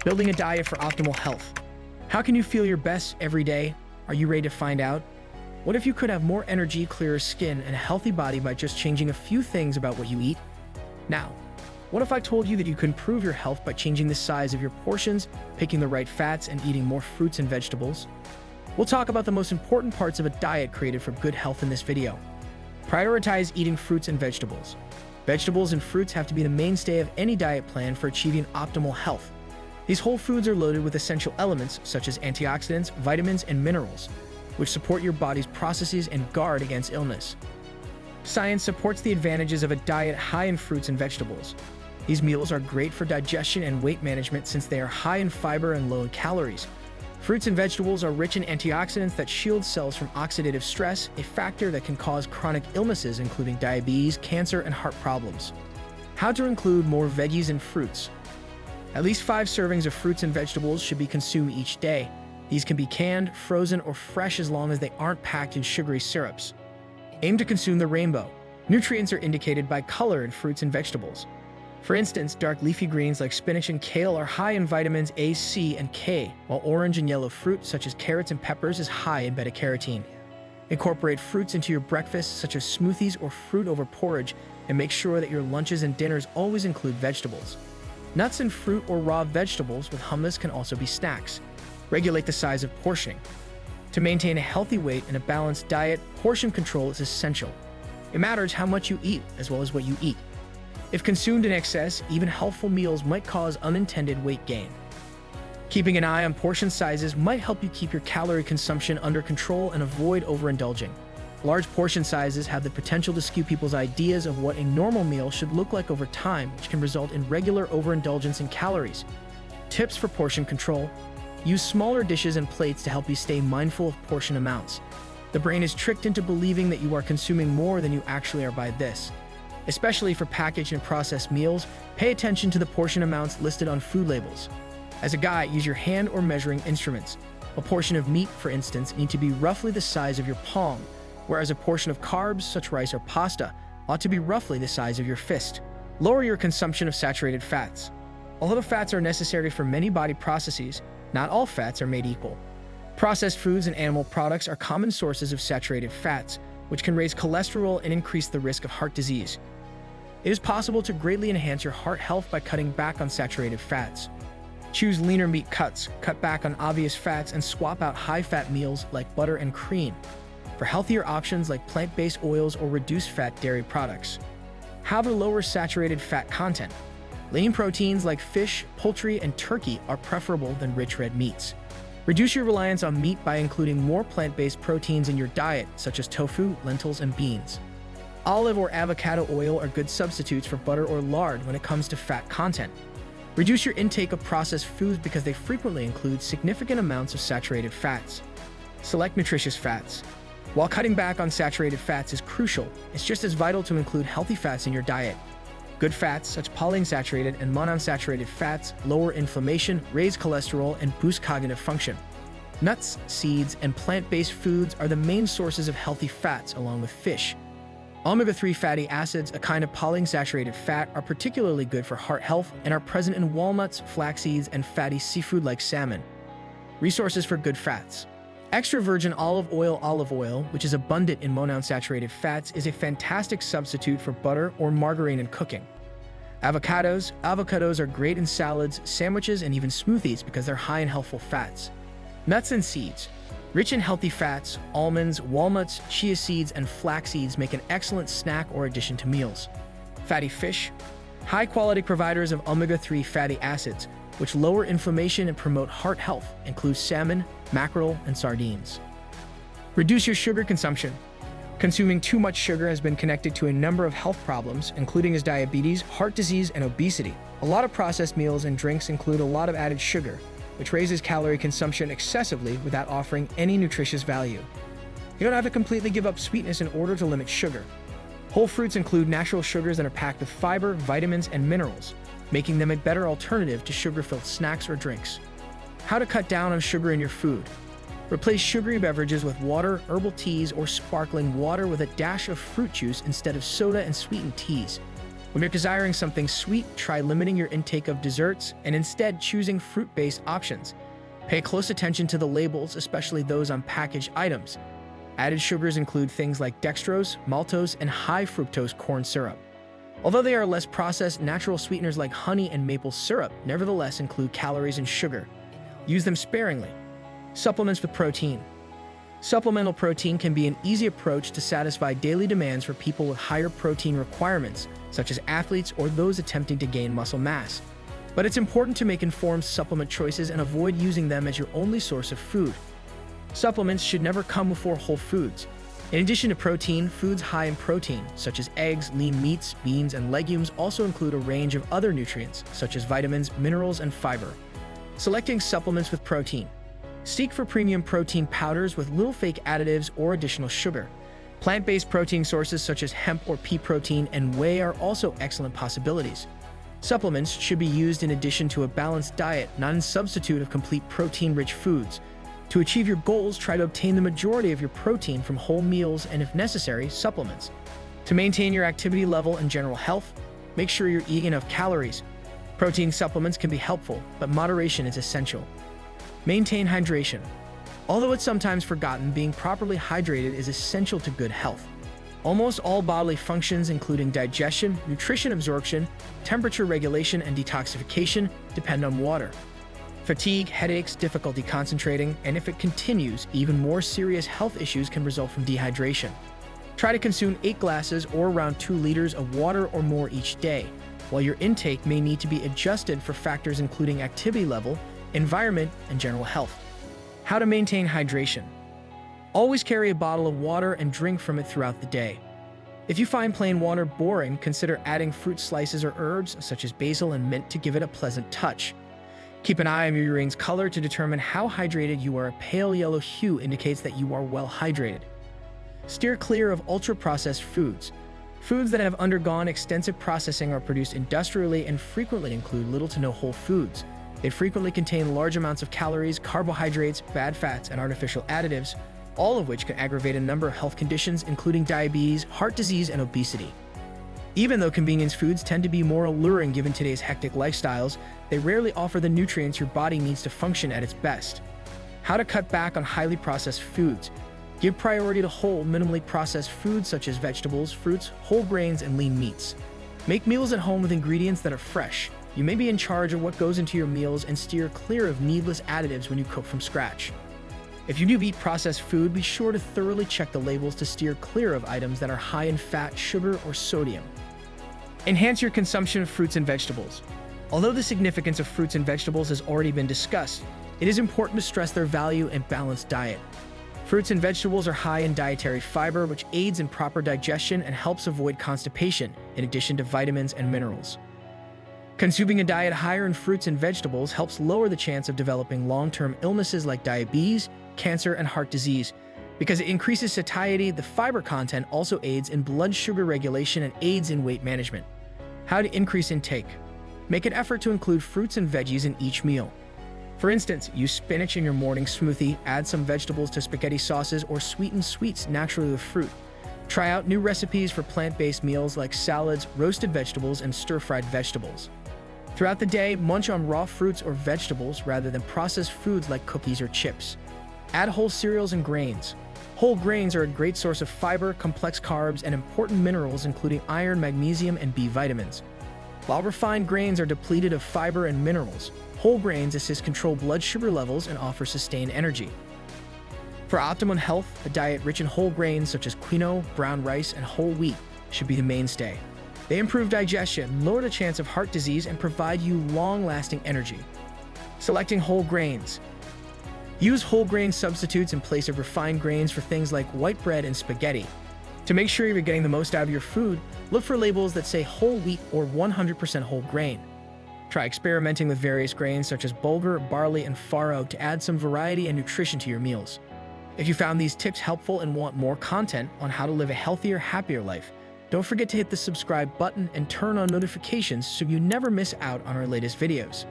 Building a diet for optimal health. How can you feel your best every day? Are you ready to find out? What if you could have more energy, clearer skin, and a healthy body by just changing a few things about what you eat? Now, what if I told you that you can improve your health by changing the size of your portions, picking the right fats, and eating more fruits and vegetables? We'll talk about the most important parts of a diet created for good health in this video. Prioritize eating fruits and vegetables. Vegetables and fruits have to be the mainstay of any diet plan for achieving optimal health. These whole foods are loaded with essential elements such as antioxidants, vitamins, and minerals, which support your body's processes and guard against illness. Science supports the advantages of a diet high in fruits and vegetables. These meals are great for digestion and weight management since they are high in fiber and low in calories. Fruits and vegetables are rich in antioxidants that shield cells from oxidative stress, a factor that can cause chronic illnesses including diabetes, cancer, and heart problems. How to include more veggies and fruits. At least 5 servings of fruits and vegetables should be consumed each day. These can be canned, frozen, or fresh as long as they aren't packed in sugary syrups. Aim to consume the rainbow. Nutrients are indicated by color in fruits and vegetables. For instance, dark leafy greens like spinach and kale are high in vitamins A, C, and K, while orange and yellow fruit such as carrots and peppers is high in beta-carotene. Incorporate fruits into your breakfast such as smoothies or fruit over porridge, and make sure that your lunches and dinners always include vegetables. Nuts and fruit or raw vegetables with hummus can also be snacks. Regulate the size of portioning. To maintain a healthy weight and a balanced diet, portion control is essential. It matters how much you eat as well as what you eat. If consumed in excess, even healthful meals might cause unintended weight gain. Keeping an eye on portion sizes might help you keep your calorie consumption under control and avoid overindulging. Large portion sizes have the potential to skew people's ideas of what a normal meal should look like over time, which can result in regular overindulgence in calories. Tips for portion control. Use smaller dishes and plates to help you stay mindful of portion amounts. The brain is tricked into believing that you are consuming more than you actually are by this. Especially for packaged and processed meals, pay attention to the portion amounts listed on food labels. As a guide, use your hand or measuring instruments. A portion of meat, for instance, needs to be roughly the size of your palm, whereas a portion of carbs, such rice or pasta, ought to be roughly the size of your fist. Lower your consumption of saturated fats. Although fats are necessary for many body processes, not all fats are made equal. Processed foods and animal products are common sources of saturated fats, which can raise cholesterol and increase the risk of heart disease. It is possible to greatly enhance your heart health by cutting back on saturated fats. Choose leaner meat cuts, cut back on obvious fats, and swap out high-fat meals like butter and cream for healthier options like plant-based oils or reduced-fat dairy products. How to lower saturated fat content. Lean proteins like fish, poultry, and turkey are preferable than rich red meats. Reduce your reliance on meat by including more plant-based proteins in your diet, such as tofu, lentils, and beans. Olive or avocado oil are good substitutes for butter or lard when it comes to fat content. Reduce your intake of processed foods because they frequently include significant amounts of saturated fats. Select nutritious fats. While cutting back on saturated fats is crucial, it's just as vital to include healthy fats in your diet. Good fats, such as polyunsaturated and monounsaturated fats, lower inflammation, raise cholesterol, and boost cognitive function. Nuts, seeds, and plant-based foods are the main sources of healthy fats along with fish. Omega-3 fatty acids, a kind of polyunsaturated fat, are particularly good for heart health and are present in walnuts, flax seeds, and fatty seafood like salmon. Resources for good fats. Extra virgin olive oil, which is abundant in monounsaturated fats, is a fantastic substitute for butter or margarine in cooking. Avocados are great in salads, sandwiches, and even smoothies because they're high in healthful fats. Nuts and seeds. Rich in healthy fats, almonds, walnuts, chia seeds, and flax seeds make an excellent snack or addition to meals. Fatty fish. High-quality providers of omega-3 fatty acids, which lower inflammation and promote heart health, include salmon, mackerel, and sardines. Reduce your sugar consumption. Consuming too much sugar has been connected to a number of health problems, including as diabetes, heart disease, and obesity. A lot of processed meals and drinks include a lot of added sugar, which raises calorie consumption excessively without offering any nutritious value. You don't have to completely give up sweetness in order to limit sugar. Whole fruits include natural sugars that are packed with fiber, vitamins, and minerals, making them a better alternative to sugar-filled snacks or drinks. How to cut down on sugar in your food. Replace sugary beverages with water, herbal teas, or sparkling water with a dash of fruit juice instead of soda and sweetened teas. When you're desiring something sweet, try limiting your intake of desserts and instead choosing fruit-based options. Pay close attention to the labels, especially those on packaged items. Added sugars include things like dextrose, maltose, and high fructose corn syrup. Although they are less processed, natural sweeteners like honey and maple syrup nevertheless include calories and sugar. Use them sparingly. Supplements with protein. Supplemental protein can be an easy approach to satisfy daily demands for people with higher protein requirements, such as athletes or those attempting to gain muscle mass. But it's important to make informed supplement choices and avoid using them as your only source of food. Supplements should never come before whole foods. In addition to protein, foods high in protein, such as eggs, lean meats, beans, and legumes, also include a range of other nutrients, such as vitamins, minerals, and fiber. Selecting supplements with protein. Seek for premium protein powders with little fake additives or additional sugar. Plant-based protein sources such as hemp or pea protein and whey are also excellent possibilities. Supplements should be used in addition to a balanced diet, not in substitute of complete protein-rich foods. To achieve your goals, try to obtain the majority of your protein from whole meals and, if necessary, supplements. To maintain your activity level and general health, make sure you're eating enough calories. Protein supplements can be helpful, but moderation is essential. Maintain hydration. Although it's sometimes forgotten, being properly hydrated is essential to good health. Almost all bodily functions, including digestion, nutrition absorption, temperature regulation, and detoxification, depend on water. Fatigue, headaches, difficulty concentrating, and if it continues, even more serious health issues can result from dehydration. Try to consume 8 glasses or around 2 liters of water or more each day, while your intake may need to be adjusted for factors including activity level, environment, and general health. How to maintain hydration. Always carry a bottle of water and drink from it throughout the day. If you find plain water boring, consider adding fruit slices or herbs such as basil and mint to give it a pleasant touch. Keep an eye on your urine's color to determine how hydrated you are. A pale yellow hue indicates that you are well hydrated. Steer clear of ultra-processed foods. Foods that have undergone extensive processing are produced industrially and frequently include little to no whole foods. They frequently contain large amounts of calories, carbohydrates, bad fats, and artificial additives, all of which can aggravate a number of health conditions, including diabetes, heart disease, and obesity. Even though convenience foods tend to be more alluring given today's hectic lifestyles, they rarely offer the nutrients your body needs to function at its best. How to cut back on highly processed foods. Give priority to whole, minimally processed foods such as vegetables, fruits, whole grains, and lean meats. Make meals at home with ingredients that are fresh. You may be in charge of what goes into your meals and steer clear of needless additives when you cook from scratch. If you do eat processed food, be sure to thoroughly check the labels to steer clear of items that are high in fat, sugar, or sodium. Enhance your consumption of fruits and vegetables. Although the significance of fruits and vegetables has already been discussed, it is important to stress their value and balanced diet. Fruits and vegetables are high in dietary fiber, which aids in proper digestion and helps avoid constipation, in addition to vitamins and minerals. Consuming a diet higher in fruits and vegetables helps lower the chance of developing long-term illnesses like diabetes, cancer, and heart disease. Because it increases satiety, the fiber content also aids in blood sugar regulation and aids in weight management. How to increase intake. Make an effort to include fruits and veggies in each meal. For instance, use spinach in your morning smoothie, add some vegetables to spaghetti sauces, or sweeten sweets naturally with fruit. Try out new recipes for plant-based meals like salads, roasted vegetables, and stir-fried vegetables. Throughout the day, munch on raw fruits or vegetables rather than processed foods like cookies or chips. Add whole cereals and grains. Whole grains are a great source of fiber, complex carbs, and important minerals including iron, magnesium, and B vitamins. While refined grains are depleted of fiber and minerals, whole grains assist control blood sugar levels and offer sustained energy. For optimum health, a diet rich in whole grains such as quinoa, brown rice, and whole wheat should be the mainstay. They improve digestion, lower the chance of heart disease, and provide you long-lasting energy. Selecting whole grains. Use whole grain substitutes in place of refined grains for things like white bread and spaghetti. To make sure you're getting the most out of your food, look for labels that say whole wheat or 100% whole grain. Try experimenting with various grains such as bulgur, barley, and farro to add some variety and nutrition to your meals. If you found these tips helpful and want more content on how to live a healthier, happier life, don't forget to hit the subscribe button and turn on notifications so you never miss out on our latest videos.